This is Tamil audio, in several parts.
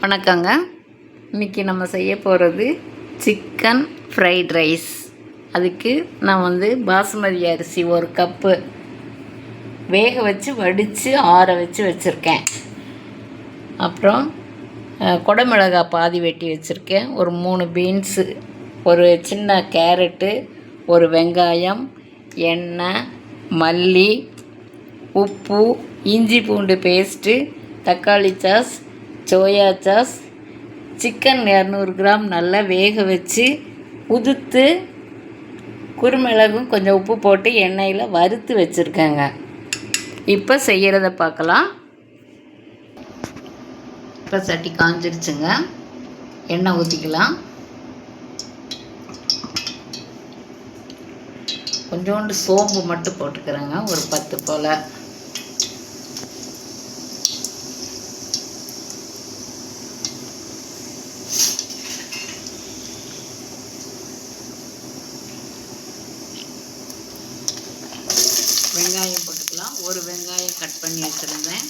வணக்கங்க. இன்றைக்கி நம்ம செய்ய போகிறது சிக்கன் ஃப்ரைட் ரைஸ். அதுக்கு நான் பாசுமதி அரிசி 1 கப்பு வேக வச்சு வடித்து ஆற வச்சு வச்சுருக்கேன். அப்புறம் குடமிளகாய் பாதி வெட்டி வச்சுருக்கேன். ஒரு 3 பீன்ஸு, ஒரு சின்ன கேரட்டு, ஒரு வெங்காயம், எண்ணெய், மல்லி, உப்பு, இஞ்சி பூண்டு பேஸ்ட்டு, தக்காளி sauce, soya sauce, chicken 200 gram நல்லா வேக வச்சு உதுத்து குருமிளகும் கொஞ்சம் உப்பு போட்டு எண்ணெயில் வறுத்து வச்சுருக்கேங்க. இப்போ செய்கிறத பார்க்கலாம். இப்போ சட்டி காஞ்சிருச்சுங்க. எண்ணெய் ஊற்றிக்கலாம். கொஞ்சோண்டு சோம்பு மட்டும் போட்டுக்கிறேங்க, ஒரு 10 போல். வெங்காயம் போட்டுக்கலாம். ஒரு வெங்காயம் கட் பண்ணி வச்சுருந்தேன்.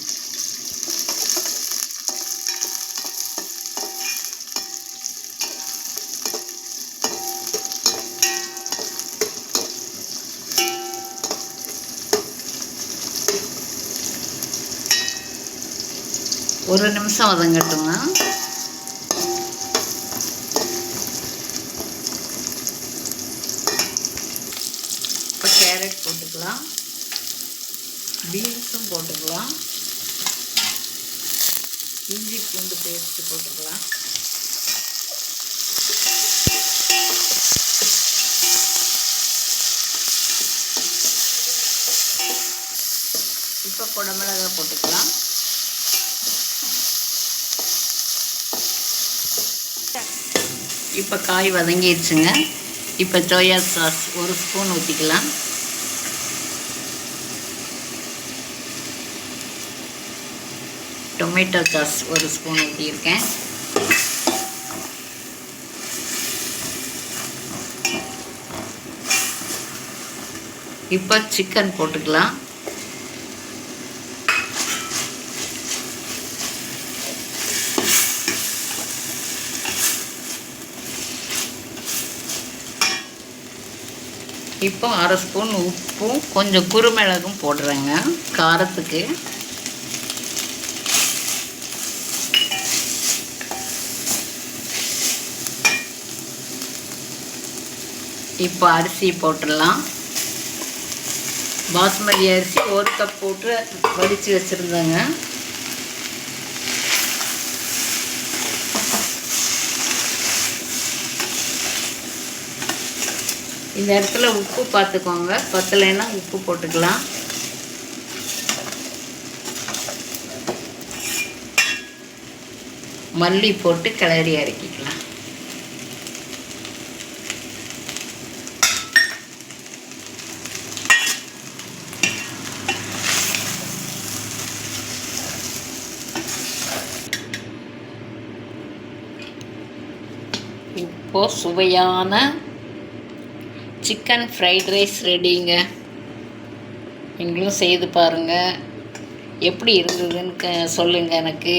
ஒரு நிமிஷம் வதங்கட்டுங்க. இப்போ கேரட் போட்டுக்கலாம், பீன்ஸும் போட்டுக்கலாம், இஞ்சி பூண்டு பேஸ்ட்டு போட்டுக்கலாம். இப்போ குடமிளகாய் போட்டுக்கலாம். இப்போ காய் வதங்கிடுச்சுங்க. இப்போ சோயா சாஸ் 1 ஸ்பூன் ஊற்றிக்கலாம். டொமேட்டோ சாஸ் 1 ஸ்பூன் ஊற்றியிருக்கேன். இப்போ சிக்கன் போட்டுக்கலாம். இப்போ 1/2 ஸ்பூன் உப்பும் கொஞ்சம் குருமிளகும் போடுறேங்க காரத்துக்கு. இப்போ அரிசி போட்டுடலாம். பாசுமதி அரிசி 1 கப் போட்டு வடித்து வச்சுருந்தேங்க. இந்த இடத்துல உப்பு பார்த்துக்கோங்க, பத்தலைன்னா உப்பு போட்டுக்கலாம். மல்லி போட்டு கிளறி இறக்கிக்கலாம். இப்போ சுவையான சிக்கன் ஃப்ரைட் ரைஸ் ரெடிங்க. நீங்களும் செய்து பாருங்கள். எப்படி இருந்ததுன்னு சொல்லுங்கள் எனக்கு.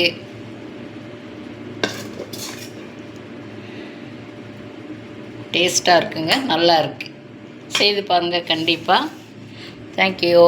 டேஸ்ட்டாக இருக்குங்க, நல்லா இருக்குது. செய்து பாருங்கள் கண்டிப்பாக. தேங்க்யூ.